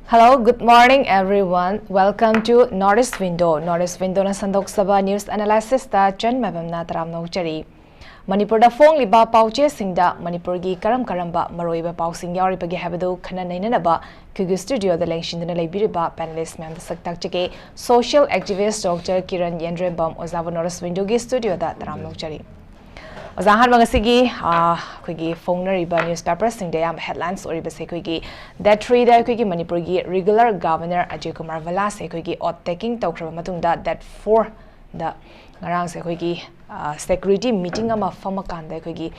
Hello, good morning everyone. Welcome to Northeast Window. Northeast Window na sandok saba news analysis ta chen Maibam na taram nongchari. Manipur da phone liba pauche singda Manipur gi karamba maroiba pausing yauri pagi habadu khana naina ba kugu studio da lengshin na leibiriba panelist ma'am da saktak cheke social activist Dr. Kiran Yendrembam ozava Northeast Window gi studio da taram nongchari. Ozahan mangasigi kuigi phone riba newspaper singda yam headlines ori base kuigi that three da kuigi Manipur gi regular governor 𝐍𝐄𝐖𝐒 vala se kuigi odd taking tawkraba matungda that 4 da ngarang se kuigi security meeting ama famakanda kuigi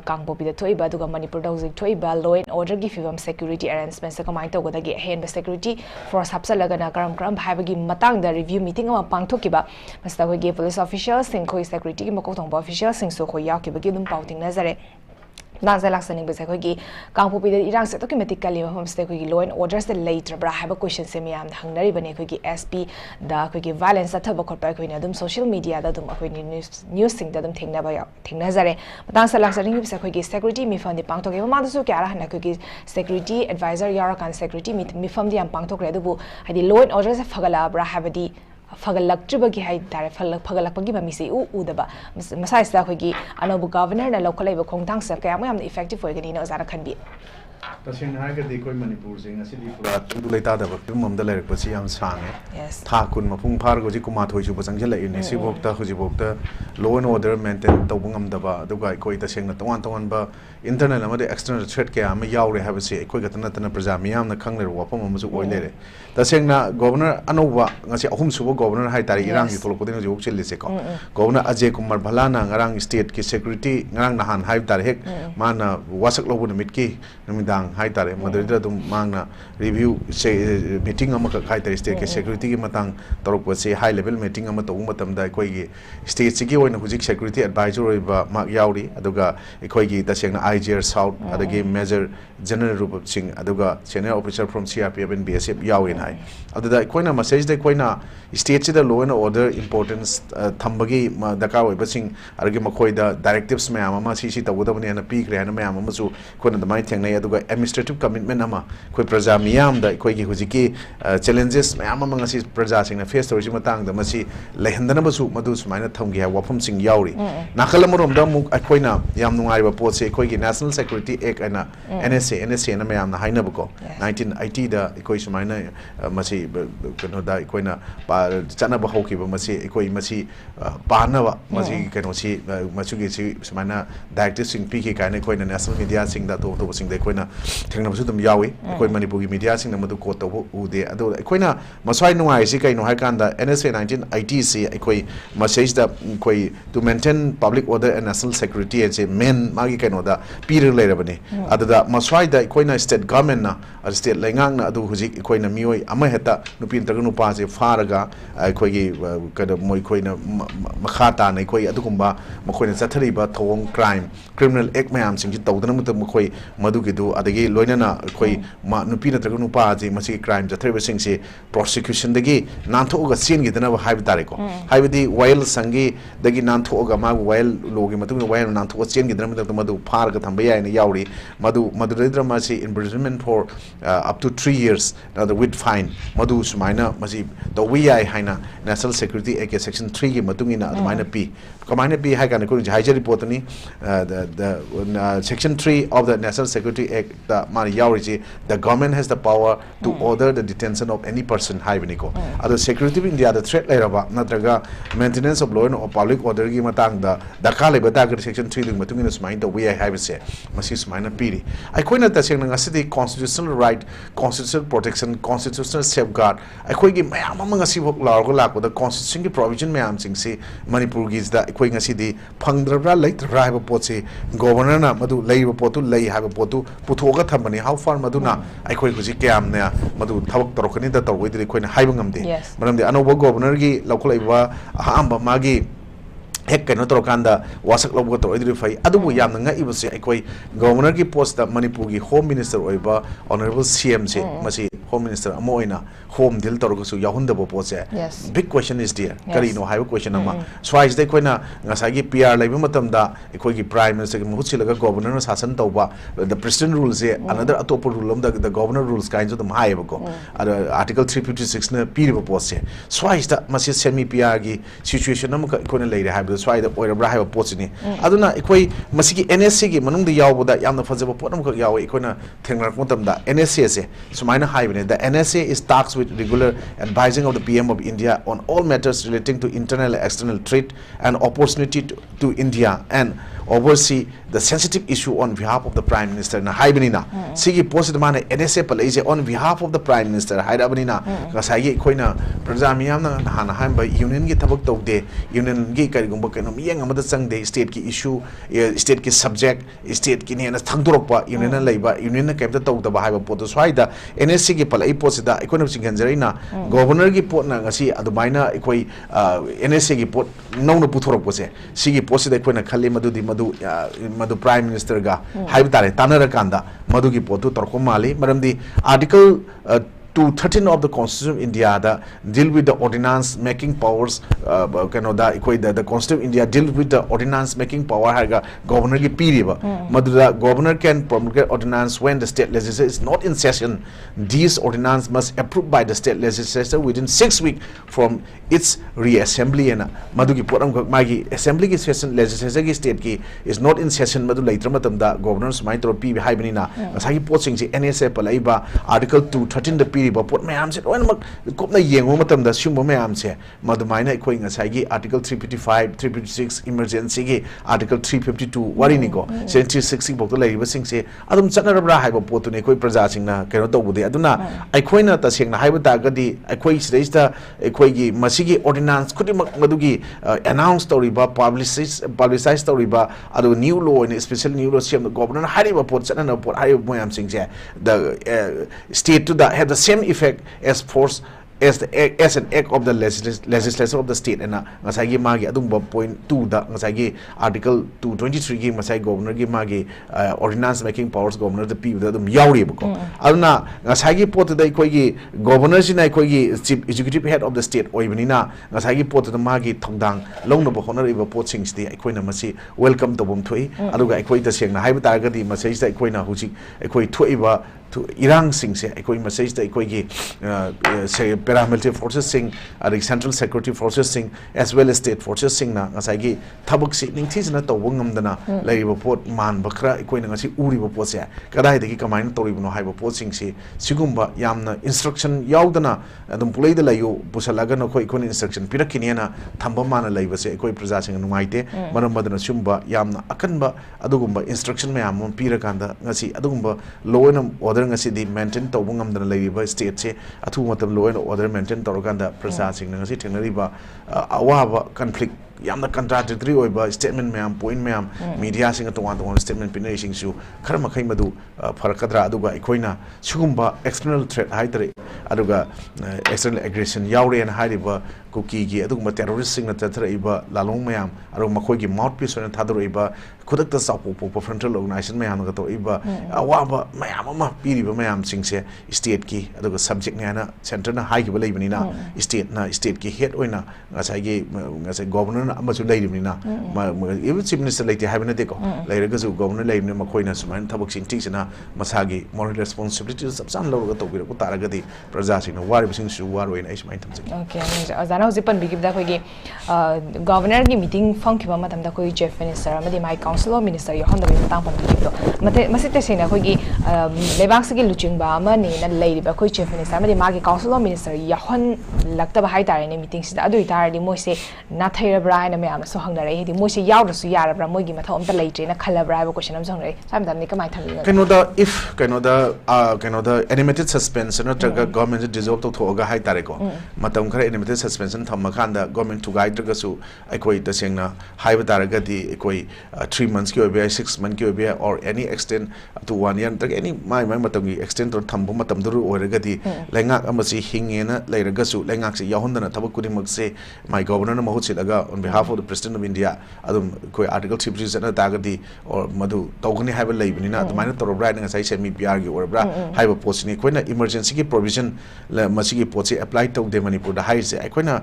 kangpopi da thoiba duga Manipur da hojik thoiba law and order gi fibam security arrangements ka mai tawgoda gi hen security force hapsalaga na karam haibagi matang da review meeting ama pangthokiba masta kuigi police officials sing khoi security gi makotongba officials sing so khoi yakibagi dum pauting nazare Nanza Laxaning was a quickie, Kampopi the Iran set automatically homestay quickie law and orders the later bra have a question semiam, Hungary Banquiki SP, the quickie violence at Tobacco Perquinadum, social media, the Dum news thing that them think never think Nazare. But Nanza Laxaning was a quickie security, me from the Pangto Masuka and a quickie security advisor Yarakan security, me from the Pangto Credu, had the law and orders of Fagala bra have a Fagalak Tribagi High Tariff Fagalapagi Misi Udaba Masai Staki Anobu governor and local labor Kongtang Sakam effective for Ganino Zara can be. Tasing Haga de Koi Manipur sing a city for Duleta the Pum the Leric Pasiam Sang. Yes. Takun Mapung Pargo Jikumato Jubasangela in Sibokta, Hujibokta, law and order maintain Tobungam Daba, the guy Koita Sing at one ba internal and external threat Kam Yauri have a say, Quigatana Prezamiam, the Kangler Wapum Oile. The Singna Governor Anova, Home Subo Governor Haitari Iran, Tolopodino Jokchiliseco. Governor 𝐍𝐄𝐼𝐒 Bhalana, Ngarang State Security, Ngarang Nahan Hive Tarek, Mana Wasak Lobo Mitki, Namidang Haitare, Madrid Magna review say meeting Amaka Haitari State Security Matang, Torok say high level meeting Amatomatam Daikogi, State Siki and Huzik Security Advisory Mark Yauri, Aduga, Ekoigi, the Sangna IGR South, Adagame Major General Rup Singh, Aduga, Senior Officer from CRPF and BSF Yawin High. Other than Koina message the Koina states the law and order importance Thambagi Daka Basing Argimakoi the directives Mayama Sisi Tawudamani and a peak Ranamasu Kona the Might administrative commitment Nama Koi Prajamiam the Koigi Huziki challenges Mayamamangas Praja sing a face to Rimatang the Masi Lehendanabasu Madus Mina Tongi Wapum Sing Yauri Nakalamurum Damu Aquina Yamnunga reports a Koigi National Security Act and NSA and Mayam the Hainabuko 1980 the Equation Mina Masi Kanoda Equina Chanaba Hoki Masi Equi Masi Panava Masi Kanosi Masugi Smana directives in Piki kind of the national media sing that over sing the Quina Technosutum Yawi, Equi Manipuri media sing the Madukota who they adore Equina Masai no Isika no Hakanda NSA 1980 Equi message the Equi to maintain public order and national security as a men Magi Kanoda Peter Lerabani. Other the Masai the Equina state government na state Langang Adu Huzik Equina Mui Amaheta Nupin Tagunupazi Faraga Equi Kada Moikoina Makata and Equi Adukumba Mokoina Satariba Tong crime criminal act mayam sing Taudanamut Mokoi Madugidu Adagi Loinana Koi Nupina Tagunupazi Masi crime the three sing say prosecution the gay Nantoga Sin Gitanava Hive Hivedi while Sangi the Ginantoga Ma while Logi Matu while Nanto Sin Gidram the Madu Parga Tambaya and Yauri Madu Madridra Masi imprisonment for up to 3 years with fine Madu Sumaina Masi the WI Haina National Security Act Section 3 Matungina Minor P. Commander P. Hagan Hija reportani the Section 3 of the National Security Act the Mari Yauriji, the government has the power to order the detention of any person high Viniko. Other security in the other threat later Natraga maintenance of law and public order Gimatang the Kali Bataga Section 3 Matungin's mind the way I have say Masis minor Piri. I coined the Sanga City constitutional right, constitutional protection, constitutional safeguard. I could give Mayamangasi Largolak with the constitutional provision Mayam Sing say Manipur gives the equating a city Pangdra like the Riva Potsi, Governor Madu Lay Potu Lay have a Potu Putoga Company, how far Maduna I could Kuzikam there Madu Tabak Trokanita with the Queen Hibangam day. Yes. Madam the Anobo Governor local Hamba Magi Heck cannot Rokanda was a global to edify Adu Yamanga even say Equi Governor post that Manipuri Home Minister Oiba Honorable CMC Masi Home Minister amoina home deal torogasu yahundabo pose big question is there kari no high question ama swais de koina ngasagi PR laiba matamda ekoi gi Prime Minister gi muhutsilaga governor sasan tauba the president rules another atop rule the governor rules kinds of them high ko article 356 na piriba pose swais da masi semi PR gi situation am koina leire haiba swai da oirabra haiba posini aduna ekoi masi gi NSC gi manung da yawboda yamna fazaba potnam ko yawe ekoina thengrak matamda NSC se sumaina haibane the NSA is tasked with regular advising of the PM of India on all matters relating to internal and external trade and opportunity to India and oversee the sensitive issue on behalf of the Prime Minister na haibanina sigi post mana NSA palai on behalf of the Prime Minister haidabanina ngasai koina praja miyam na hana haimba union gi thabak tawde union gi karigumba keno miyang amada sangde state ki issue state ki subject state ki ne na thangdorokpa union na leiba union na kemta tawda ba haiba pot swaida NSC gi palai post da economic singanjaraina governor gi pot na ngasi adumaina ekoi NSC gi pot nongna puthorok pose sigi post da koina khali madudi madu Prime Minister ga haiba tare tanara kanda madu gi potu torko mali maramdi article 213 of the Constitution of India that deal with the ordinance making powers the Constitution of India deal with the ordinance making power haga governor ki piriba madura governor can promulgate ordinance when the state legislature is not in session. These ordinance must approved by the state legislature within 6 weeks from its reassembly and madu ki poram magi assembly ki session legislature ki state ki is not in session madu laitra matam da governors mai tro pi haibani na asagi posting si NSA palaiba article 213 the pot mayam se loin mak kopna yengo matam da sumbo mayam se madumaina ekoi ngasai gi article 355 356 emergency gi article 352 wari ni ko century 60 bok to laiba sing se adum chanarabra haiba potu ne ekoi praja sing na keno to bude aduna ekoi na ta sing na haiba ta gadi ekoi sreista ekoi gi masigi ordinance khudi mak madugi announce story ba publicize story ba adu new law and special new law sem governor haiba pot chanana pot haiba mayam sing se the state to the have the same effect as force as an act of the legislature of the state and ngasagi magi adumba point 2 da ngasagi article 223 gi masai governor gi magi ordinance making powers governor the people adum yauri ko aduna ngasagi pot da koi gi governor sina koi gi chief executive head of the state oibani na ngasagi pot da magi thongdang longna ba honor iba pot sings di koi na masi welcome to bum thui aduga koi ta sengna haiba ta ga di masai sa koi na huji koi thuiba irang sing se ekoi message da ekoi gi say paramilitary forces sing central security forces sing as well as state forces sing na ngasai gi thabak si ning this na to wangam dana laiba pot man bakra ekoi na ngasi uri ba pot se kadai de gi kamain tori bno haiba pot sing si sigumba yamna instruction yaudana adum pulai da layu busalaga no koi kon instruction pirakini na thamba mana laiba se ekoi praja sing numaite manam madana sumba yamna akanba adugumba instruction me amon pirakanda ngasi adugumba law and order ngasi di maintain to bungam dana laiba state se athu matam law and order maintain torokanda prasa sing ngasi thenariba awaba conflict yamna contradictory oiba statement mayam point mayam media sing to one statement pination su kharma khai madu farakadra aduga ikoina sugumba external threat haidre aduga external aggression yaure and haiba kuki gi aduguma terrorist sing na tathra lalong mayam aru makoi gi mouthpiece na thadroiba khudakta sapu frontal organization mayam ga to iba awaba mayam ama piriba mayam sing se state ki aduga subject na center na high gi leibani na state ki head oina ngasai governor amasu leibani na even chief minister leite habina de ko leiraga su governor leibani makoina suman thabak sing tisna masagi moral responsibility sabsan lawga to bira ko taraga di praja sing na wari sing su waro ina ismain tamse okay azana hozipan bigib da koi gi governor gi meeting funkiba matam da koi chief minister amadi mai council of minister yo honda bi matang pam gi do mate masite sing na koi gi lebak sigi luching ba ma ne na leiriba koi chief minister amadi magi council of minister ya hon lakta ba hai tare ne meeting sida adu itare di moi se na thairabra ina me am so hangna re di moi se yaw da su yarabra moi gi matha amta leitre na khalabra ba question am song re sam dan ni kamai thami kano da if kano da animated suspension na traga government dissolve to thoga hai tare ko matam khara animated suspension thamma khanda government to guide traga su ekoi ta sengna hai ba taraga di ekoi 3 months ki obe 6 months ki obe or any extend to 1 year tag any mai matam gi extend to thambu matam dur oraga di lengak amasi hingena leiraga su lengak se yahundana thabak kudimak se my governor na mahut silaga on behalf of the President of India Article 3 zana tagadi or madu tawgani haiba leibnina admaina torobra nga sai semi PR gi orbra haiba posini koina emergency gi provision masigi potse apply to de Manipur da haise akoina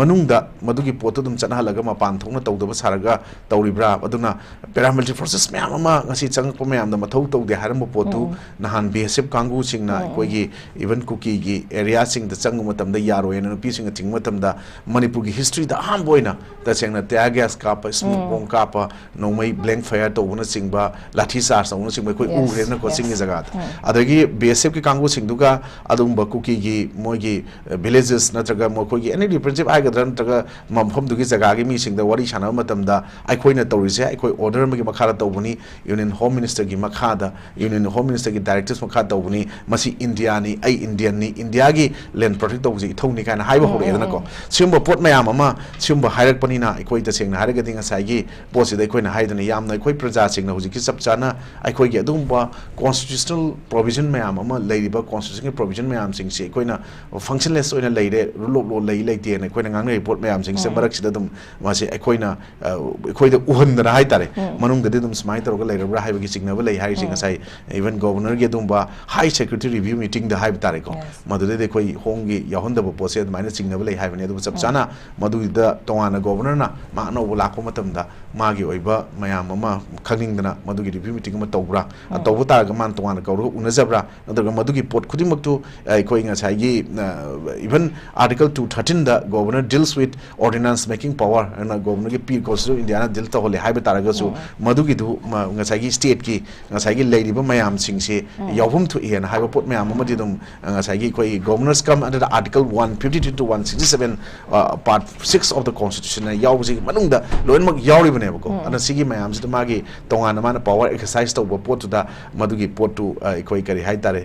manungda madugi pot dum chana halaga mapan thongna tawdaba saraga tawribra aduna paramilitary forces mayam ama ngasi changpa mayam da mathau tawde haram potu nahan BSF kangu singna koigi even cookie gi area sing da changu matam da yaro ena pi sing thing matam da Manipur gi history da ham boina da chengna tear gas kapa smoke bomb kapa no mai blank fire to una singba lathi sar sa una singba koi u rena ko singi jaga adagi BSF ki kangu singduga adum ba cookie gi moigi villages natraga mo koi gi any representative ai gadran traga mamphom dugi jaga gi mi sing da wari chana matam da ai koi na torise ai koi order ma gi makhara tawbuni Union Home Minister gi makhada Union Home Minister gi directors makhada tawbuni masi India ni ai Indian ni India gi land protect tawji thongni kana haiba hore edana ko simba pot mayam ama simba hairak panina ai koi ta sengna haraga dinga sai gi posi dai koi na haidana yamna koi praja singna huji ki sapchana ai koi gi adumba constitutional provision mayam ama leiba constitutional provision mayam sing se koi na functionless oina leire rule lei leite na koi na ngang report mayam sing se barak sida dum masi ai koi na koi da uhundana hai tare manung da dum smai taroga leire bra haiba gi singna ba lei hai sing sai even governor ge dumba high security review meeting da haib tare ko madu de koi hongi yahonda bo pose admaina singna ba lei hai bani adu sapchana madu da tongana governor na ma no bula ko matam da magi oiba mayam ama khangning dana madu gi review meeting ma tawbra tawbu ta ga man tongana ko unazabra nadaga madu gi pot khudi maktu koi nga sai gi even article 213 da governor deals with ordinance making power and governor gi peer constitution India deal to hole haib tara ga su madu gi du nga sai gi state ki nga sai gi lady ba mayam sing se yawhum thu hen haib pot mayam ma di dum nga sai gi koi governors come under the article 152 to 167 part 6 of the constitution na yaw ji manung da loin mak yaw ri bane ko ana sigi mayam ji ma gi tonga na mana power exercise to pot to da madu gi pot to koi kari hai tare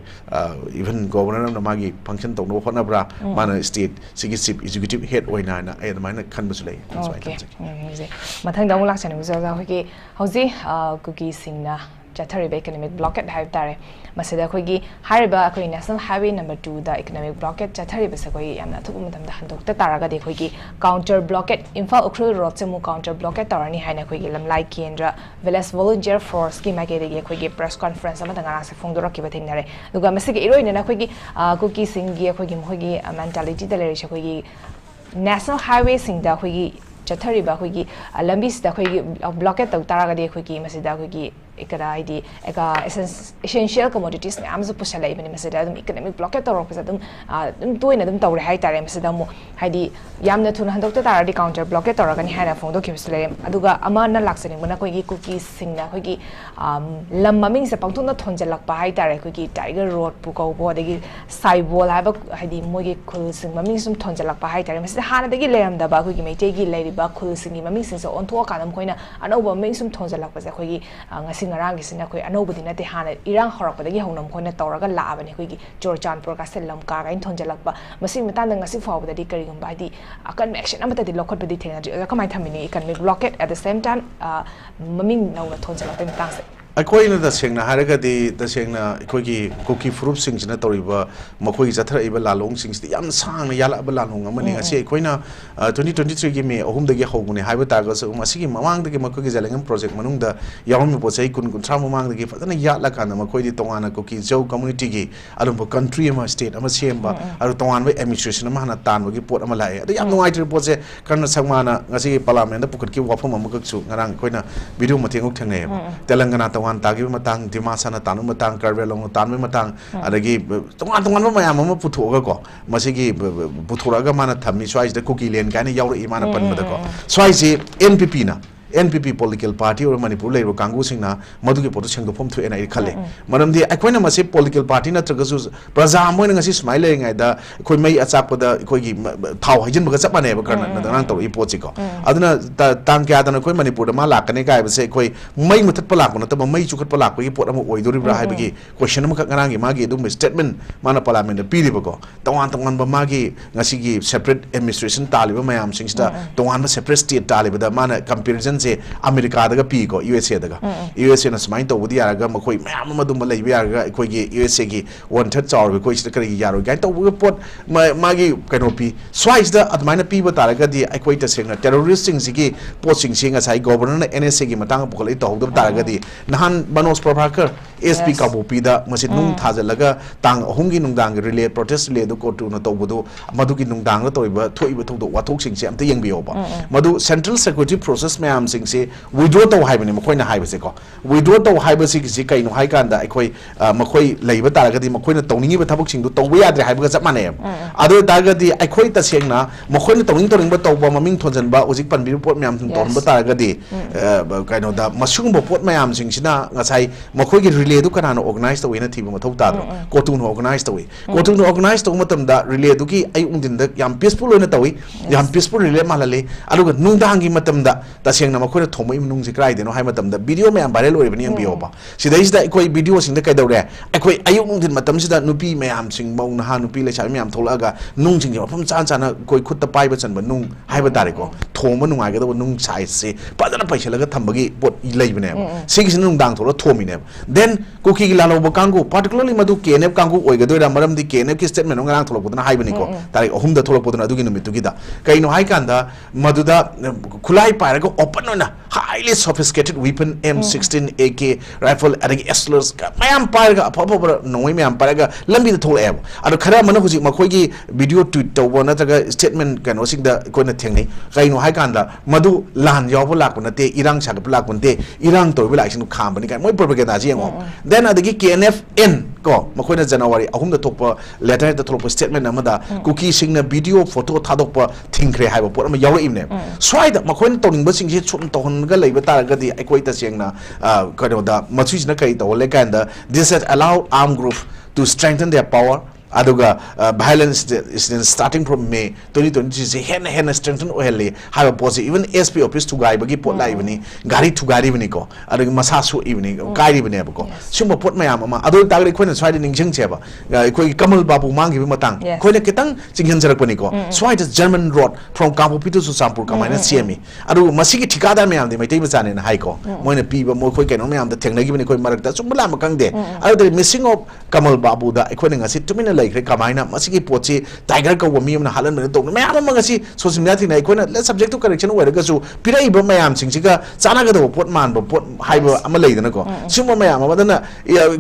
even governor na ma gi function to no hona bra mana state sigi chief executive head oina na ai mana khan basu lai mathang da mu lak chani uza hoi ki hauji cookie singna chathari economic blockade hai tare masida khoi gi hariba khoi national highway number 2 da economic blockade chathari basa khoi yamna thup matam da handok ta taraga de khoi gi counter blockade Imphal Ukhrul road chemu counter blockade tarani haina khoi gi lamlai kendra village volunteer force ki mage de khoi gi press conference ama danga sa phongdora ki bathingnare duga masigi iroina na khoi gi cookie sing gi khoi gi moi gi mentality da le re khoi gi national highway sing da khoi gi chathari ba khoi gi lambi sta khoi gi blockade ta taraga de khoi gi masida khoi gi ekada id eka essential commodities me amzu pusala ibani masida dum economic blockade to rok dum toina dum tawre hai tare masida mo haidi yamna thuna handok ta taradi counter blockade to ragani haina phone do kibsle aduga ama na laksani bana koi gi cookies singna koi gi lam maming se pangthuna thonjalak pa hai tare koi gi tiger road pu ko bo dagi saibol ha ba haidi mo gi khul sing maming sum thonjalak pa hai tare masida hana dagi leram da ba koi gi meite gi leiri ba khul sing gi maming sing so on tho kanam koina anoba maming sum thonjalak pa se koi gi ngasi ngarang gisina koi anobudi na te hana irang horak padagi honam koina tawraga laabani koi gi chorchan prokasel lam ka ga in thonjalak ba masi matan ngasi fawda di kari gum ba di akan action amata di lokot badi thena ji kamai thamini economic blockade at the same time maming nauna thonjalak pa mitang se ꯑꯩꯈꯣꯏꯅ ꯇꯁꯦꯡꯅ ꯍꯥꯏꯔꯒꯗꯤ ꯇꯁꯦꯡꯅ ꯑꯩꯈꯣꯏꯒꯤ cookie ꯐꯨꯔꯨꯞꯁꯤꯡꯁꯤꯅ ꯇꯧꯔꯤꯕ ꯃꯈꯣꯏꯒꯤ ꯆꯠꯊꯔꯛꯏꯕ ꯂꯥꯂꯣꯡꯁꯤꯡꯁꯤꯗꯤ ꯌꯥꯝ ꯁꯥꯡꯅ ꯌꯥꯜꯂꯛꯑꯕ ꯂꯥꯂꯣꯡ ꯑꯃꯅꯤ ꯉꯁꯤ ꯑꯩꯈꯣꯏꯅ 2023ꯒꯤ ꯃꯦ 3ꯗꯒꯤ ꯍꯧꯕꯅꯤ ꯍꯥꯏꯕ ꯇꯥꯔꯒꯁꯨ ꯃꯁꯤꯒꯤ ꯃꯃꯥꯡꯗꯒꯤ ꯃꯈꯣꯏꯒꯤ ꯖꯂꯦꯡꯉꯝ ꯄ꯭ꯔꯣꯖꯦꯛ ꯃꯅꯨꯡꯗ ꯌꯥꯎꯔꯝꯃꯤꯕ ꯄꯣꯠ ꯆꯍꯤ 10-30 ꯃꯃꯥꯡꯗꯒꯤ ꯐꯖꯅ ꯌꯥꯠꯂꯀꯥꯟꯗ ꯃꯈꯣꯏꯗꯤ ꯇꯣꯉꯥꯟꯅ ꯀꯨꯀꯤ ꯖꯧ ꯀꯝꯃꯨꯅꯤꯇꯤꯒꯤ ꯑꯗꯨꯝꯕ ꯀꯟꯇ꯭ꯔꯤ ꯑꯃ ꯁ꯭ꯇꯦꯠ ꯑꯃ ꯁꯦꯝꯕ ꯑꯗꯨ ꯇꯣꯉꯥꯟꯕ ꯑꯦꯗꯃꯤꯅꯤꯁꯇ꯭ꯔꯦꯁꯟ ꯑꯃ ꯍꯥꯟꯅ ꯇꯥꯟꯕꯒꯤ ꯄꯣꯠ ꯑꯃ ꯂꯥꯛꯑꯦ ꯑꯗꯨ ꯌꯥꯝ ꯅꯨꯡꯉꯥꯏꯇ꯭ꯔꯤꯕ ꯄꯣꯠꯁꯦ ꯀꯔꯅ ꯁꯪꯃꯥꯅ ꯉꯁꯤꯒꯤ ꯄꯥꯔꯂꯥꯃꯦꯟꯗ ꯄꯨꯈꯠꯈꯤꯕ ꯋꯥꯐꯝ ꯑꯃꯈꯛꯁꯨ ꯉꯔꯥꯡ ꯑꯩꯈꯣꯏꯅ ꯚꯤꯗꯤꯑꯣ ꯃꯇꯦꯡ ꯊꯦꯡꯅꯩꯑꯕ ꯇꯦꯂꯪꯒꯅꯥ ꯇꯣꯉꯥꯟ ꯇꯥꯈꯤꯕ ꯃꯇꯥꯡ ꯗꯤꯃꯥꯁꯥꯅ ꯇꯥꯟꯕ ꯃꯇꯥꯡ ꯀꯔꯕꯦꯂꯣꯡꯅ ꯇꯥꯟꯕ ꯃꯇꯥꯡ ꯑꯗꯒꯤ ꯇꯣꯉꯥꯟꯕ ꯃꯌꯥꯝ ꯑꯃ ꯄꯨꯊꯣꯛꯑꯒꯀꯣ ꯃꯁꯤꯒꯤ ꯄꯨꯊꯣꯔꯛꯑꯒ ꯃꯥꯅ ꯊꯝꯃꯤ ꯁ꯭ꯋꯥꯏꯁꯤꯗ ꯀꯨꯀꯤ ꯂꯦꯟ ꯀꯥꯏꯅ ꯌꯥꯎꯔꯛꯏ ꯃꯥꯅ ꯄꯟꯕꯗꯀꯣ ꯁ꯭ꯋꯥꯏꯁꯤ NPPꯅ NPP political party or Manipur labor kangu singna madugi potu sengdopom thu ena khale maramdi akoina mase political party na tragasu praja moina ngasi smile ngai da koi mai achakpada koi gi thau hajin baga chapane ba karna na dang tor i pochi ko aduna tang kya dana koi Manipur da ma lakane kai ba se koi mai muthat palak na ta mai chukhat palak gi pot am oidori bra hai bagi question am ngarang gi magi dum statement mana parliament da piri ba ko tongan ba magi ngasi gi separate administration taliba mayam singsta tongan ba separate state taliba da mana comparison से America दगा P को USA दगा USA ना समाइन तो बुदी यारगा मखोई ma'am मदुम lab यारगा अखोई USA की 1/3 चावर कोई सिद करी यारो गाइन तो पोट मागी कनो पी स्वाइस द अदमाइना पीब तारगदी अखोई तसेंगना टेररिस्ट सिंग सिगी पोस्टिंग सिंग असai गवर्नर ना एनएसए की मतंग पखलै तो होदब तारगदी नहान बनोस प्रभाकर एसपी काबू पीदा मसि नुंग थाजलगा तांग अहुंगी नुंगदांग रिले प्रोटेस्ट रिले दो कोर्टु न तोबदो मदुगी नुंगदांग तोइबा थोइबा थोदो वाथोक सिंग से अमते यंगबियोबा मदु सेंट्रल सिक्योरिटी प्रोसेस मैम सिंग से विड्रॉ तो हाइबने मखोइना हाइबसे को विड्रॉ तो हाइबसि कि कइनो हाइ कांदा अखोई मखोई लैब तारगदी मखोइना तौनिंगी थबक सिंग दो तौबा याद्रे हाइबगा चप माने अदो तारगदी अखोई तसेंगना मखोइना तौनिंग तौनिंग तौबा ममिंग थोनजनबा उजिक पनबिरु पोट मैम तौनबा तारगदी कइनो दा मसुंगबो पोट मैम सिंग सिना ngasai मखोइगी रिले दु कनानो ऑर्गेनाइज तौइना थिबा मथौ तादो कोटुन ऑर्गेनाइज तौइ कोटुन ऑर्गेनाइज तौ मतमदा रिले दुकी आई उंदिन द याम पीसफुल ओइना तौइ याम पीसफुल रिले मालाले अदुगा नुंदांगी मतमदा तसेंगना मखोइना थोमै नुंगजि क्राइदेनो हाइ मतमदा वीडियो मैम वायरल ओइबनि यंबियोबा सिदैसिदा अखोई वीडियो सिंग द कैदौरे अखोई आयु उंदिन मतमसिदा नुपी मैम सिंग मौ नहा नुपी लेसाबि मैम थोलागा नुंग सिंग मफम चान चाना कोई खुद त पाइबा चनबा नुंग हाइबा तारेको थोमा नुंगाइगदो नुंग साइज से पादना पैसलगा थंबगी पोट लैबने सिगिसिन नुंदांग थोला थोमिने देन कुकी लालोब कांगू पार्टिकुलरली मधु केनेब कांगू ओइगदोइरा मरमदि केनेब की स्टेटमेंट नोंगारांग थोलपदना हाइबनिको तारिक अहुमदा थोलपदना अदुगी नुमितुगिदा कइनो हाइ कांदा मधुदा खुलाई पाइरगो ओपन ओइना highly sophisticated weapon M16 AK rifle अदगी एस्लर्स का मैम पाइरगा अफबर नोइ मैम पाइरगा लंबी द थोलएब अदो खरा मन हुजि मखोइगी वीडियो ट्वीट तौबो नत्रगा स्टेटमेंट कनो सिंगदा कोइना थेंगनै कइनो हाइ कांदा मधु लान यावबो लाकनते इरांग सागब लाकनते इरांग तोइबो लाइसिन खामबनि काय मोइ प्रोपेगेंडा जी यंगो देन अदगी KNFN को मखोइना जनवरी अहुमदा थोकपा लेटर द थोकपा स्टेटमेंट अमदा कुकी सिंगना वीडियो फोटो थादोकपा थिंखरे हाइबो पोट अमा याव इमने स्वाइदा मखोइना तोनिंगबा सिंगसे सुम तोहनगा लैबा तारगदी अखोइ तसेंगना कनोदा मछुइजना कै तोले कांदा this has allowed arm group to strengthen their power aduga violence is starting from May 2020 se hen strengthen ohelli have pose even SP office to gai bagi pot lai bani gari to gari bani ko aduga masa su ibni gari bani ko sumba pot mayam ama adu tagri khoina swai ning jing cheba khoi kamal babu mangi bi matang khoina kitang chinghan jarak bani ko swai the German road from Kampupi to Sampur kamaina CME adu masigi thikadar mayam de mai tei bachane na hai ko moina pi ba mo khoi kaino mayam da thengnagi bani khoi marak da sumbala makang de adu the missing of Kamal Babu da khoina ngasi tumina like kamaina masigi pochi tiger ka wami amna halan mena tong mayam amagasi social media thina ikhoina let subject to correction oiraga su pirai ba mayam singsiga chana ga do pot man ba pot haiba ama leidana ko summa mayam amadana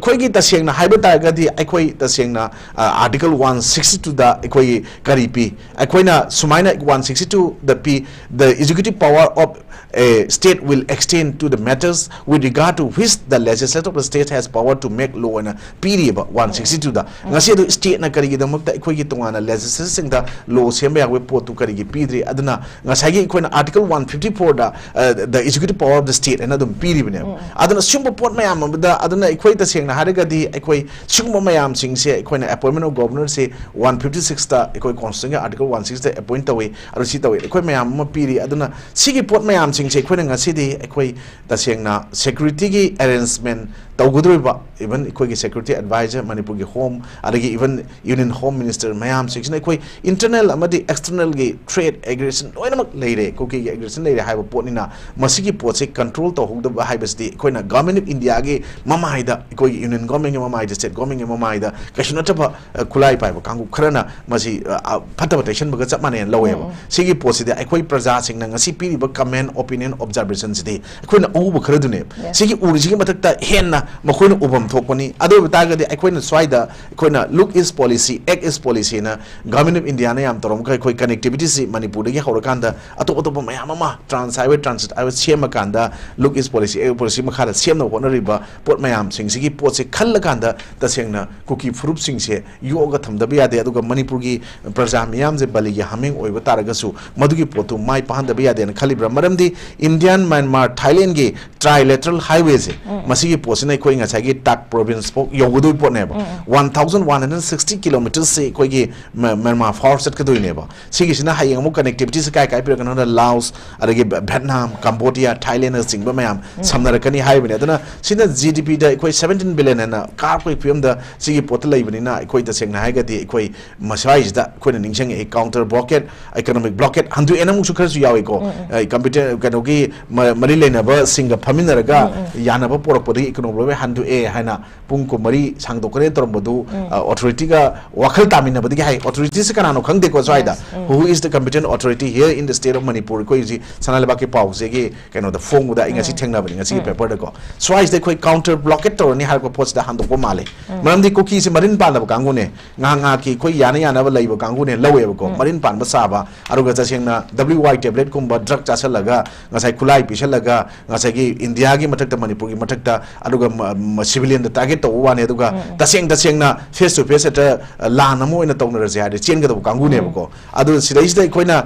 khoigi tasengna haiba ta di ikhoi tasengna article 162 da ikhoi karipi ikhoina sumaina 162 the p the executive power of a state will extend to the matters with regard to which the legislature of the state has power to make law and period 162 da ngasi do state na kari gi damakta ikoi gi tongana legislature sing da law semba yawe potu kari gi pidri aduna ngasai gi ikoi na article 154 da the executive power of the state and adum piri bne aduna sumba pot mayam da aduna ikoi ta seng na haraga di ikoi sumba mayam sing se ikoi na appointment of governor se 156 da ikoi constitution article 16 da appoint tawe aru si tawe ikoi mayam ma piri aduna sigi pot mayam sing se ikoi na ngasi di ikoi ta seng na security gi arrangement tawgudroiba even ikoi gi security advisor manipur gi home adagi even union home minister mayam section ikoi internal amadi external gi trade aggression loinamak leire koki gi aggression leire haiba potnina masigi potse control to hogda haibasdi ikoi na government of india gi mama haida ikoi union government gi mama haida state government gi mama haida kashuna taba kulai paiba kangu kharana masi phataba tension baga chapmane laweba sigi potse de ikoi praja sing na ngasi piri ba comment opinion observations de ikoi na ubu kharadune sigi uriji gi matakta henna makoina ubam thokpani adu bitagadi akoina swaida akoina look is policy act is policy na government of india na yam torom kai connectivity si manipur gi horakanda atop atop mayam ma trans highway transit I was sema kanda look is policy act policy makhara sem no honoriba pot mayam sing sigi pot se khalla kanda tasengna kuki frup sing se yoga thamda biya de aduga manipur gi praja miyam je bali gi haming oiba taragasu madugi potu mai pahanda biya de na khalibra maramdi indian myanmar thailand gi trilateral highways masigi posina koi nga sai gi tak province po yogudu po ne ba 1160 kilometers se koi gi Myanmar far set ka doi ne ba sigi sina hayeng mu connectivity se kai pir kana Laos adagi Vietnam Cambodia Thailand sing ba mayam samnar kani hai bane adana sina GDP da koi 17 billion na ka koi pm da sigi pot lai bani na koi ta seng na hai ga di koi masai da koi na ningsang e counter blockade economic blockade handu enam su khar su yawi ko computer kanogi mari lena ba singa phamina raga yana ba porok podi economic handu e haina pung ko mari sang do kare torom bodu authority ga wakhal tamina badi hai authority se kana no khang de ko saida who is the competent authority here in the state of Manipur ko ji sanale ba ke pau se ge kano the phone da inga si thengna bani ngasi paper da ko swais de koi counter blockade to ni har ko post da hando ko male maram di ko ki se marin pan da kangu ne nga ki koi yana ba lai ba kangu ne lawe ba ko marin pan ba sa ba aru ga jaseng na WY tablet kum ba drug chasal laga ngasai kulai pisal laga ngasai gi India gi matak da Manipur gi matak da aru ga civilian da target to wa ne du ga taseng na face to face ta la na mo ina tong na ja de chen ga da kangu ne ba ko adu sidai sidai koi na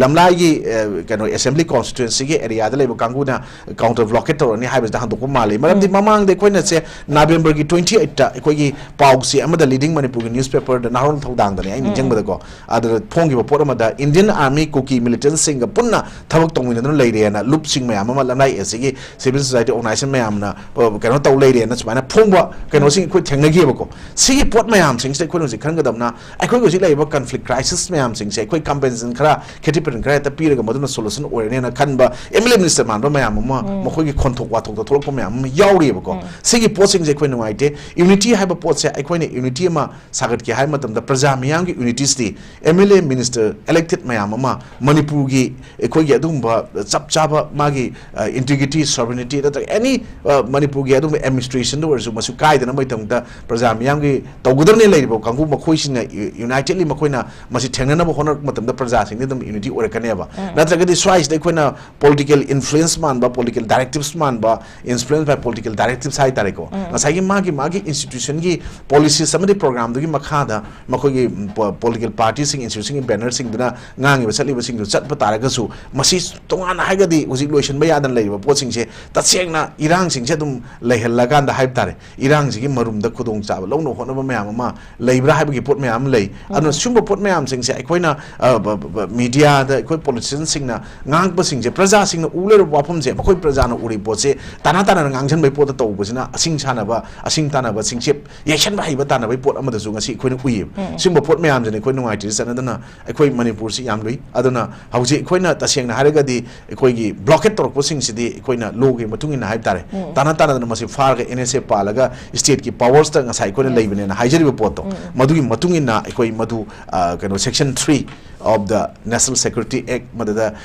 lamlai gi kano assembly constituency gi area da lai ba kangu na counter blockade to ni hai ba da hando ko male maram di mamang de koi na se November gi 28 ta koi gi pau si amada leading Manipur gi newspaper da naron thodang da ni ai ni jeng ba ko adu phong gi ba pot amada Indian Army cookie militant sing punna thabak tong ni lai re na loop sing mayam ma lamlai ase civil society organization mayam na kano taw lai re na sumana phong ba kano sing khoi thengna gi ba ko si pot mayam sing se khoi no si khang ga dam na ai khoi go si lai ba conflict crisis mayam sing se khoi compensation khara kheti pen khara ta pi ga maduna solution ore ne na khan ba MLA minister man ba mayam ma khoi gi khonthok wa thok to tholok mayam yaw re ba ko si pot sing se khoi no ai te unity hai ba pot se ai khoi ne unity ma sagat ki hai matam da praja mayam gi unity sti MLA minister elected mayam ma Manipur gi ekhoi gi adum ba chap chaba magi integrity sovereignty that any Manipur gi adum administration do su masu kai da mai tam da praja miyam gi tawgudar ne lai bo kangu makhoi sing unitedly makhoi na masi thengna na honor matam da praja sing dum unity ore kane ba natraga di swais de khoi na political influence man ba political directives man ba influence by political directives hai tare ko ngasai gi magi institution gi policy samadi program do gi makha da makhoi gi political party sing institution gi banner sing duna ngang ba sali ba sing chat pa tare ga su masi tongan hai ga di uji lotion ba yadan lai ba po sing se ta seng na irang sing se dum lai hel la gan da hai tare irang ji gi marum da khudong cha ba long no hona ba mayam ma lai bra hai ba gi pot mayam lai anu sumba pot mayam sing se ai na media da koi politicians sing na ngang ba sing je praja sing na uler wa phom je koi praja na uri po se tana ngang jan bai pot da to ba sina asing chana ba asing tana ba sing chep yaction ba hai ba tana bai pot ama da su ngasi koi na ui sumba pot mayam je ne koi nungai ti sana da na koi Manipur si yam lui aduna hauji koi na taseng na hare ga di koi gi blockade tor ko sing si di koi na lo gi matung ina hai tare tana na masi far ga NSA palaga state ki powers ta ngasai koi na lai bane na haijari ba pot to madu gi matung ina koi madu kano section 3 of the National Security Act madada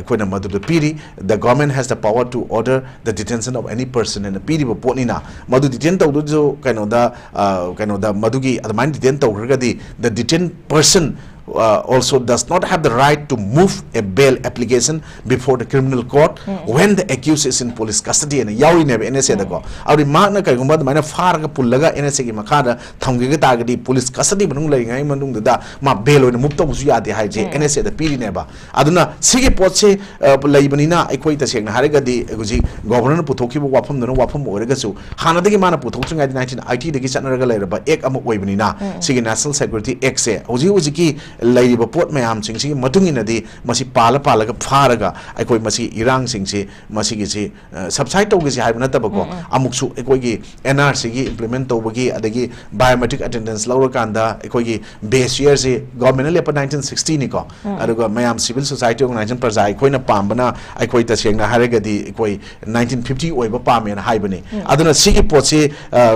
koi na madu piri the government has the power to order the detention of any person and piri ba pot ni na madu detain to do kano da madu gi adman detain to ga di the detained person also does not have the right to move a bail application before the criminal court when the accused is in police custody and yawi ne NSA da ko auri ma na kai gumba mana far ga pullaga NSA gi makada thamge ga tagadi police custody manung lai ngai manung da ma bail oina mukta busu ya de hai je NSA da piri ne ba aduna sigi pot se lai bani na ekoi ta seng na hare ga di guji governor puthoki bu wafam no wafam ore ga su hana da gi mana puthok chung 19IT da gi chanara ga lai ba ek am oi bani na sigi National Security Act se uji ki lai ba pot mayam sing si matung ina di masi pala ga pharaga aikoi masi irang sing si masi gi si subside to gi si haibna ta ba ko amuksu aikoi gi NRC gi implement to bagi adagi biometric attendance laura kanda aikoi gi base year si government le pa 1960 ni ko aduga mayam civil society organization praja aikoi na pambana aikoi ta seng na harega di aikoi 1950 oi ba pame na haibani aduna sigi pot si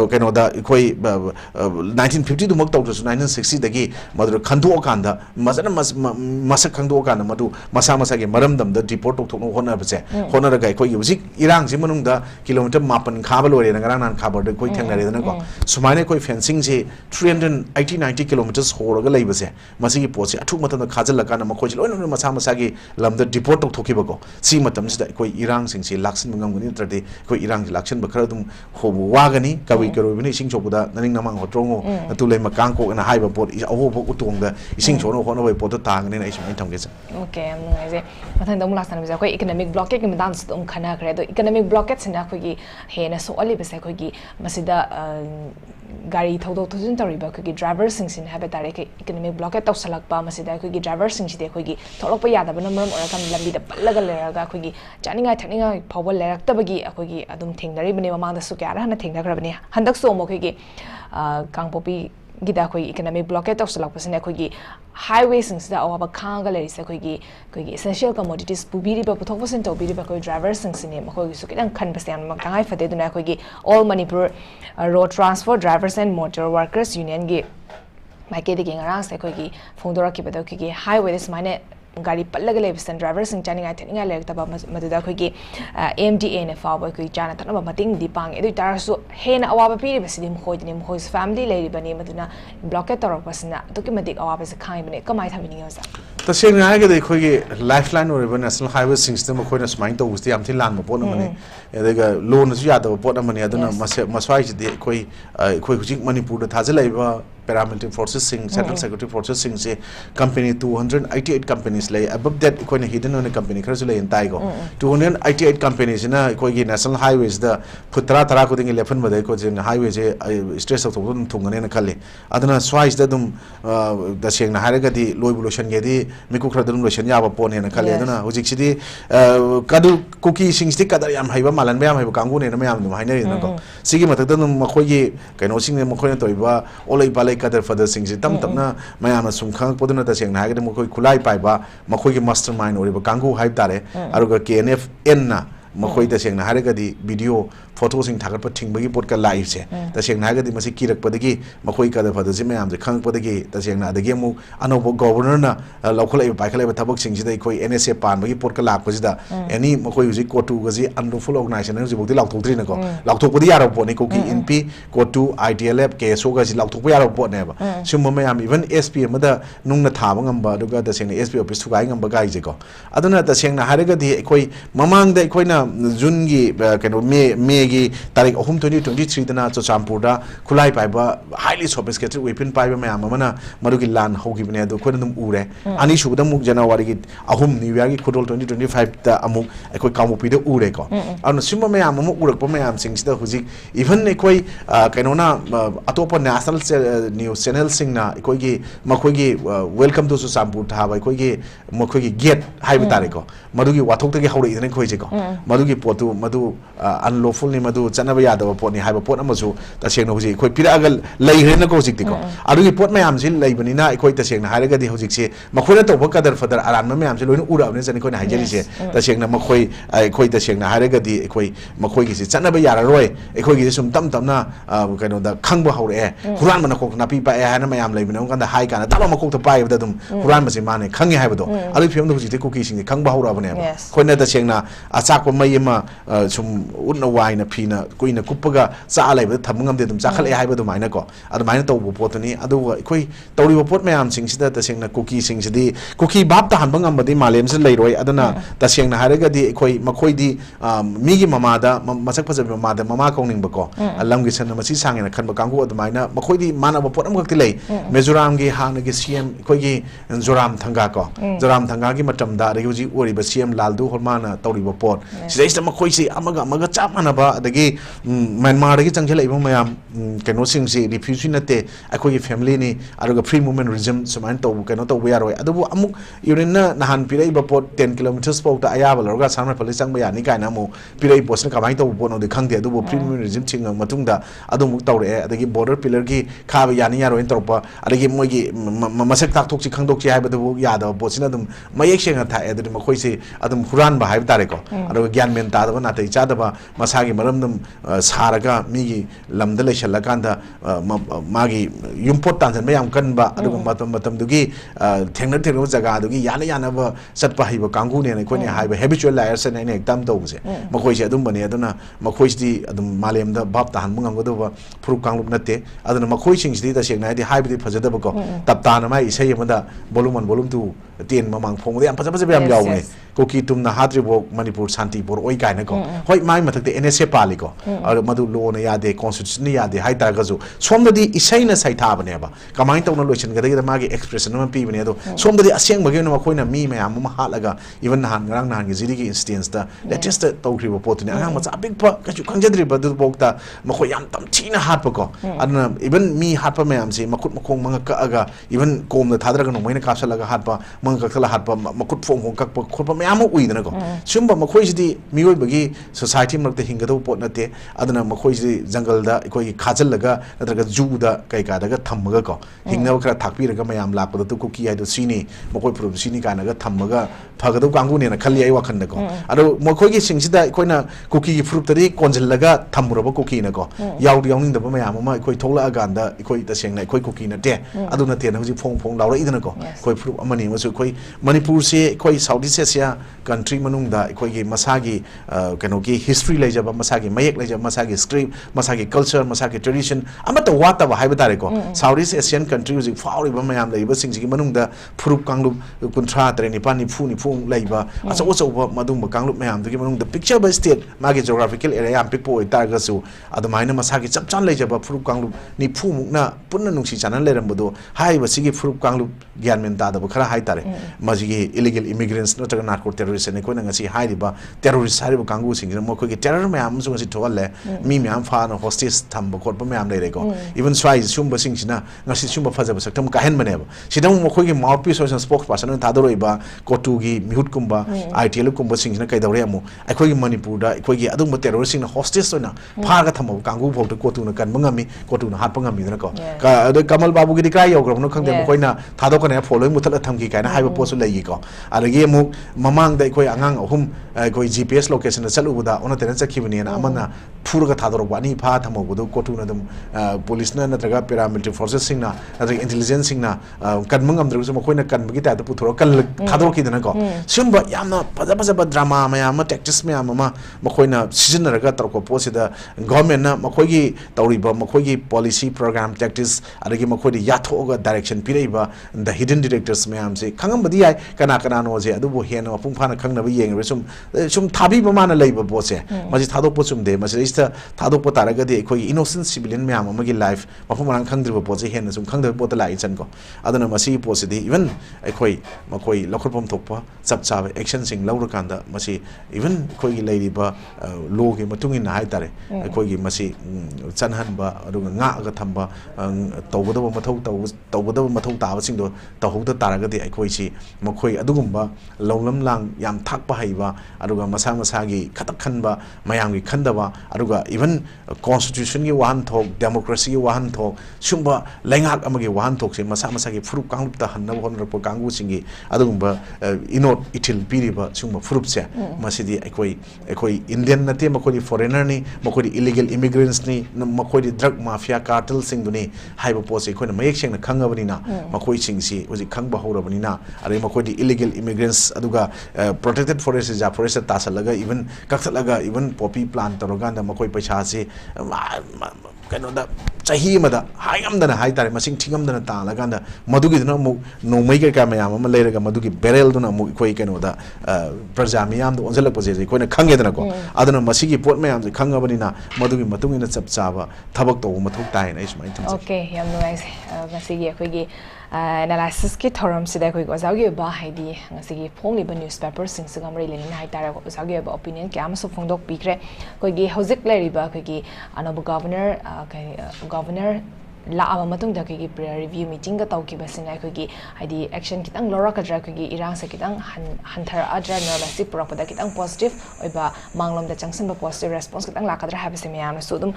keno da aikoi 1950 du mak to 1960 dagi madru khandu kanda masana masak khangdo kana madu masa ge maram dam da report tok thok no hona bse hona ra gai koi yusik irang ji manung da kilometer mapan khabal ore na ngarang nan khabar de koi thengna re na ko sumaine koi fencing je 380-90 kilometers hor ga lai bse masi gi poche athu matam da khajal la kana makoi loi no masa ge lam da report tok thoki ba ko si matam sida koi irang sing si laksin ngam guni trade koi irang ji laksin ba khara dum ho wa gani kawi karo bini sing chokuda naning namang hotrongo tu le makang ko na hai ba pot aho bo utong da ising सोनो होनो वे पोतो तांगने नहीं सुमाइन थमगे से okay नंगाइजे मथन दम Larsen बिजा कोई economic blockade के मैदान से तुम खना करे तो इकोनॉमिक ब्लॉकेट से ना कोई हेना सोअली बसे कोई मसिदा गाड़ी थोदो थोजन तौरीबा कोई ड्राइवर सिंह है बतारे के इकोनॉमिक ब्लॉकेट तौसलकपा मसिदा कोई ड्राइवर सिंह सिदे कोई थोलप यादब नमरम और कम लंबी द पल्लगा लेरगा कोई चानिंगा थनिंगा फावल लेरक्तबगी कोई अदुम थेंगनरी बने ममांग सु क्यारा हना थेंगनग्रबने हंदक सो मो कोई कांगपोपी गिदा कोई इकोनॉमिक ब्लॉकेट तौसलकपसिने कोई हाईवे सिंह अवाब खांगा लेरिसे कोई एसेंशियल कमोडिटीज पुबीरीबा पुथोकपसिन तौबीरीबा कोई ड्राइवर सिंह मखोई सु किदंग खनबसे याम तंगाई फदे दुना कोई all Manipur road transport drivers and motor workers union गे माइकेदी के ngarang से कोई फोंदोरा की बदो की हाईवे दिस माने गाड़ी पल्लगा लेबिसन ड्राइवर सिंह चानिंगा थनिंगा लेरतबा मदुदा कोई एमडीए ने फाव कोई चाना तनबा मतिंग दी पांग एदु तारसु हेन अवाब पीरिबसिदि मखोइदनि मखोइस फैमिली लेरिबनि मदुना ब्लॉकेट तौरपसना दुकि मदिक अवाब से खाइबने कमाई थाबिनियोसा तसेंग हागे दे खोगे लाइफलाइन ओरिबा नेशनल हाईवे सिंह मखोइना स्माइन तौस्ति यामथि लानबा पोट अमने एदेगा लोन सु यादब पोट अमने अदुना मसवाइ जदि कोई हुजिक मणिपुर दा थाजलाइबा Paramilitary forces sing central security forces sing se company 288 companies lay above that koi na hidden on a company khar lay entai go 288 companies na koi gi national highways da putra tara ko ding 11 badai ko jin highway je stress of thum thungane na khale adana swise da dum da seng na haraga di loy pollution ge di miku khra dum pollution ya ba pon he na khale adana hojik sidi kadu cookie sing stick kadar yam haiba malan ba yam haiba kangu ne na mayam dum hainari na ko sigi matak da dum makoi gi kaino sing ne makoi na toiba olai balai kadar further things tam tamna mayam sum khang poduna ta seng na hagade mokoi khulai pai ba mokoi gi mastermind ori ba kangu haib tare aruga knf n na mokoi ta seng na haragadi video photo sing thagat pa thing bagi pot ka live se ta seng na hagadi masi kirak padagi mokoi ka da fada je mayam je khang padagi ta seng na adagi mu anobo governor na local ai pai khalai ba thabak sing ji dai koi nsa pan bagi pot ka lak ko ji da any mokoi ji kotu ga ji unlawful organization ji bok di lak thok tri na ko lak thok padi yaro po ni ko ki np kotu idlf kso ga ji lak thok pa yaro po ne ba sum mayam even sp ma da nung na tha ba ngam ba duga ta seng na sp office thugai ngam ba ga ji ko aduna ta seng na haragadi koi mamang da koi na jun gi keno me gi tarik 2023 dana chochampur da khulai pai ba highly sophisticated weapon pai ba mayam amana marugi lan hogi bne do khoi dum ure ani shu da muk january gi ahum new year gi khudol 2025 da amuk ekoi kamupi da ure ko anu simma mayam amuk urak pa mayam sing da hujik even ekoi keno na atopa national news channel sing na ekoi gi makoi gi welcome to chochampur tha ba ekoi gi makoi gi gate hai bi tare ko marugi wathok ta gi hauri idane khoi je ko marugi potu madu unlawful ni madu chanaba yadaba pot ni haiba pot amasu tasengna hoji khoi piragal leihre na ko hojik tiko adugi pot mayam sil leibani na khoi tasengna hairaga di hojik se makhoi to bakadar fadar aran mayam sil loin ura ne jani khoi na haijari se tasengna makhoi khoi tasengna hairaga di khoi makhoi gi se chanaba yara roi khoi gi sum tam tam na kaino da khangba haure huran mana kok na pi pa ha na mayam leibani kan da hai kana da ma kok to pai da dum huran ma se mane khangi haiba do adu fiam do hojik te cookie sing khangba haura bane ba khoi na tasengna achak ko mai ma sum unna wai na phi na kuina kupaga cha alai ba thamngam de dum chakhale hai ba du maina ko adu maina to bu pot ni adu khoi tawri bo pot mayam sing sida ta sengna cookie sing sidi cookie bab ta han bangam ba di malem se lei roi aduna ta sengna haraga di khoi makhoi di mi gi mama da masak phaja mama da mama kongning ba ko alam gi san masi sang na khan ba kangku adu maina makhoi di mana ba pot am gak ti lei mezoram gi hana gi cm khoi gi zoram thanga ko zoram thanga gi matam da ri ji ori ba cm laldu hormana tawri bo pot sidai sta makhoi si amaga chap mana ba adagi Myanmar ki changjela ibang mayam keno sing si refugee na te ako ki family ni aruga free movement regime sumain to keno to we aroi adu amuk yurin na nahan pirai ba pot 10 kilometers po ta aya ba lorga samna pali chang ba ya ni kai na mo pirai post na kamai to po no de khang de adu free movement regime ching matung da adu muk tawre adagi border pillar ki kha ba ya ni ya roi to pa adagi moi gi masak tak thok chi khang dok chi hai ba du ya da bo sina dum mayek seng tha adu ma khoi si adum huran ba hai tare ko adu gyan men ta da na te cha da ba masagi maram dum saraga migi lamda le shalakanda magi yumpot tansan mayam kanba aduga matam dugi thengna jaga dugi yana ba satpa hiba kangu ne ko ne haiba habitual liars ne ne ekdam to buse makoi se adum bani aduna makoi di adum malem da bab ta han mungam go do furu kanglup natte aduna makoi sing di da seng na di haiba di phajada ba ko tapta na mai isai amada volume 2 10 mamang phong de am phaja yam yaw ne ko ki tum na hatri bo manipur santi manipur oi kaina ko hoi mai mathak te NSA pali ko ar madu law na yade constitution ni yade hai tar ga zo somda di isai na sai tha bane ba kamai tawna loichen ga da magi expression ma pi bane do somda di asyang bagi na khoi na mi ma am ma halaga even han ngrang na gi jiri gi instance da latest tawkri bo pot ni angang ma big pa ka chu khangjadri ba du bokta ma khoi yam tam china hat pa ko adna even mi hat pa ma am se makut makong manga ka aga even kom na thadra ga no mai na ka sala ga hat pa manga ka sala hat pa makut phong phong kak pa khot pa ma am ui da ko sumba ma khoi ji mi oi bagi society mak te hinga do pot na te adna ma khoi ji jungle da koi khajal laga natraga zoo da kai ka daga thammaga ko hingna khara thakpi raga mayam lak pa tu kuki ai do sini ma khoi prum sini ka naga thammaga phagadu kangu ne na khali ai wakhan da ko ado mo khoi gi sing sida koi na kuki gi fruit tari konjil laga thammura ba kuki na ko yaw yawning da ba mayam ma koi thola agan da koi ta seng na koi kuki na te adu na te na ji phong phong laura idana ko koi fruit amani ma su koi manipur se koi Southeast Asia country manung da koi gi masagi kano gi history lejaba masagi mayek lejaba masagi script masagi culture masagi tradition amata wata ba haiba tare ko Southeast Asian country uji fauri ba mayam leiba singji manung da frup kanglu kuntra tre ni pani phu ni phu leiba aso oso ba madung ba kanglu mayam de manung da picture by state magi geographical area am pipo tar ga su adamaina masagi chap chan lejaba frup kanglu ni phu mukna punna nungsi chanan leram bodo haiba sigi frup kanglu gyan men ta da khara hai tare majigi illegal immigrants no taga narco terrorists ne ko na ngasi hai ba terrorist hari ba kanggu sing mo ko gi terror mayam su ngasi thole mi mayam fa na hostage tham ba khot ba mayam le ko even swai sum ba sing sina ngasi sum ba faja ba saktam ka hen mane ba sidam mo ko gi mouthpiece or spokesperson ta do ba kotu gi mihut kumba ITL kumba sing sina kai dawre amu ai ko gi manipur da ko gi adum ba terrorist sing na hostage na pha ga tham ba kanggu phok kotu na kan mangami kotu na hat pa ngami na ko ka kamal babu gi dikrai yo gro no khang de mo ko na tha do ko na follow muthal tham gi kai na hai ba posu lai gi ko adagi mu mamang da ko angang ahum ko GPS location na chalu da ona tena chakhibani na amana phurga thador bani pha thamo budu kotu na dum police na natraga paramilitary forces sing na natraga intelligence sing na kanmangam dru so ko na kanbagi ta puthoro kal thador ki dana ko sumba yamna paja paja drama mayam tactics mayam ma ko na season raga tar ko posida government na ko gi tawriba ko gi policy program tactics adagi ko di yatho ga direction piraiba the hidden directors mayam se khangam badi ai kana kana no je adu bo hena pung phana khangna ba yeng sum thabi ba mana leiba bo se maji thadok po sum de maji ista thadok po taraga de khoi innocent civilian mayam amagi life mafum marang khangdri ba po je hena sum khangdri po ta lai chan ko aduna masi po se de even khoi makoi lokhorpom thokpa chap cha action sing laur kanda masi even khoi gi leiri ba law gi matungin hai tare khoi gi masi chanhan ba aduga nga ga thamba tawgoda ba mathau ta ba sing do tawhoda taraga de khoi si makoi adugumba lawlam lang yam thakpa haiba aduga masa masagi khatak khanba mayam gi khandaba aduga even constitution gi wahan thok democracy gi wahan thok sumba lengak amagi wahan thok se masa masagi furup kanglup ta hanna hon rapo kangu singi adugumba inot itil piriba sumba furup se masidi ekoi Indian nate makoi foreigner ni makoi illegal immigrants ni makoi drug mafia cartel sing duni haiba pose khoi na mayek seng na khangabani na makoi sing si oji khangba horabani na are makoi illegal immigrants aduga protected forest ja forest tasalaga even kaksalaga even poppy plant taroganda makoi paisa se kano da chahi mada hayam dana hai tare masing thingam dana ta laganda madugi dana mu no mai ka mayam am leiraga madugi barrel duna mu koi kano da praja miyam do onjalak pose koi na khange dana ko aduna masigi pot mayam se khangabani na madugi matungina chap chaba thabak to mathuk tai na ismai tham okay yam no guys masigi koi gi analysis ki thoram sida koi ozagi ba haidi ngasigi phongli ba newspaper sing singam ri lenin hai tare ozagi ba opinion kya am so phongdok pikre koi gi hojik leri ba koi gi anobu governor la ama matung da ki review meeting ga tau ki basina ko gi haidi action kitang lora ka dra ko gi irang sa kitang hanthar adra nervous product da kitang positive oiba manglom da changsan ba positive response kitang la ka dra have se meyam so dum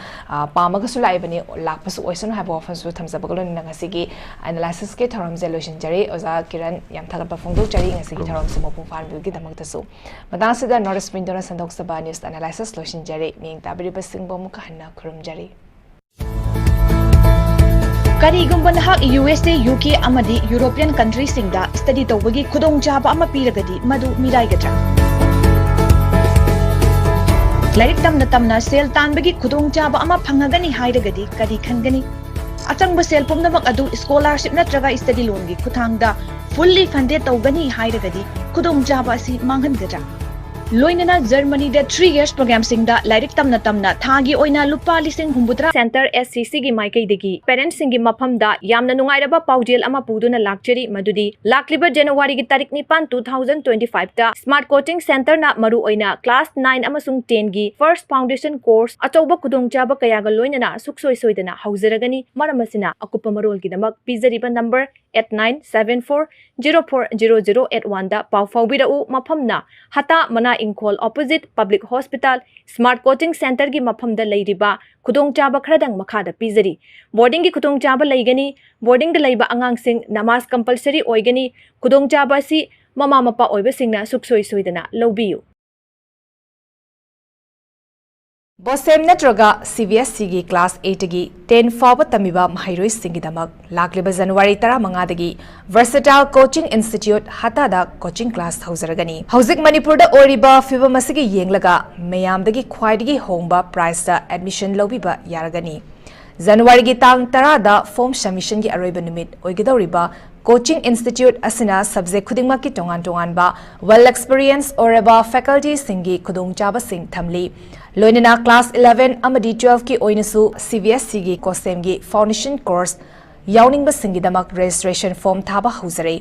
pa ma ga su lai bani lak pasu oison have often su thamsa ba golon na ngasi gi analysis ke thoram resolution jari oza kiran yam thaga ba phongdo jari ngasi gi thoram sumo pung farm gi damak ta su madang se da north window sandok saba news analysis solution jari ming tabri ba singbo mu ka hanna khurum jari Karigumba nahak USA, UK amadi European countries singda study tawbagi khudong chaba ama piragadi madu mirai gadra. Larik tamna sel tanbagi khudong chaba ama phangagani hairagadi kari khangani. Achangba sel pumnamak adu scholarship natraga study loan gi khuthangda fully funded tawgani hairagadi khudong chaba si manghan gadra. लोइनना Germany दे 3 years program सिंगदा लाइरिक तमना तमना थागी ओइना लुपा लिसिंग हुंबुद्रा सेंटर एससीसी गी माइकैदगी पेरेंट्स सिंगी मफमदा यामना नुंगाइरबा पाउजेल अमा पुदुना लाक्चरी मदुदी लाक्लिबा जनवरी गी तारिख 9 2025 ता स्मार्ट कोचिंग सेंटर ना मरु ओइना क्लास 9 अमसुंग 10 गी फर्स्ट फाउंडेशन कोर्स अचौबा खुदोंचाबा कयागा लोइनना सुखसोय सोइदना हौजरगनी मरमसिना अकुपा मरोल गी दमक पिजरिबा नंबर 8974040081 दा पाउ फाउबिरउ मफमना हता मना इंखोल opposite public hospital smart coaching centre की मफम दा लैरिबा खुदोंचाबा खरदंग मखादा पिजरी बोर्डिंग की खुदोंचाबा लैगनी बोर्डिंग दा लैबा अंगांगसिंग नमाज कंपल्सरी ओइगनी खुदोंचाबा सि ममा मपा ओइबसिंगना सुखसोय सोइदना लौबियु बोसेम नत्रगा CBSE की क्लास 8 की 10 फाव तमिबा महैरोई सिंगिदमक लाक्लिबा जनवरी 15 दगी वर्सेटाइल कोचिंग इंस्टीट्यूट हतादा कोचिंग क्लास हौजरगनी हौजिक मणिपुर दा ओरिबा फिबम असगी येंगलगा मयामदगी ख्वाइदगी होंगबा प्राइस दा एडमिशन लौबिबा यारगनी जनवरी की तांग 10 दा फॉर्म सबमिशन की अरोइबा निमित ओइगदौरिबा कोचिंग इंस्टीट्यूट असना सब्जेक्ट खुदिंगमा की टोंगान टोंगानबा वेल एक्सपीरियंस ओरेबा फैकल्टी सिंगी खुदोंचाबा सिंग थमली लोइनना क्लास 11 अमदी 12 की ओइनसु CBSE की कोसेम की फाउंडेशन कोर्स याउनिंगबा सिंगिदमक रजिस्ट्रेशन फॉर्म थाबा हौजरे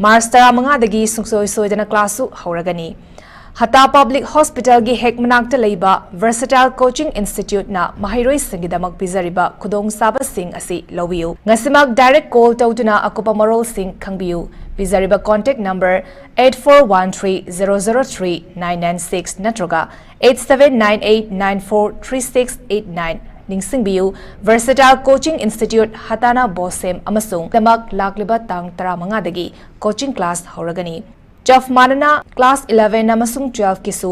मार्च 15 दगी सुखसोय सोइदना क्लासु हौरगनी हता पब्लिक हॉस्पिटल की हेक मनाक्ता लैबा वर्सेटाइल कोचिंग इंस्टीट्यूट ना महैरोई सिंगिदमक पिजरिबा खुदोंग साबा सिंग असि लौबियु ngasimak direct call tawtuna akupa marol sing khangbiyu पिजरिबा कॉन्टैक्ट नंबर 8413003996 नत्रगा 8798943689 निंगसिंगबियु वर्सेटाइल कोचिंग इंस्टीट्यूट हताना बोसेम अमसुंग तमक लाक्लिबा तांग 15 दगी कोचिंग क्लास हौरगनी जफ मानना क्लास 11 अमसुंग 12 किसु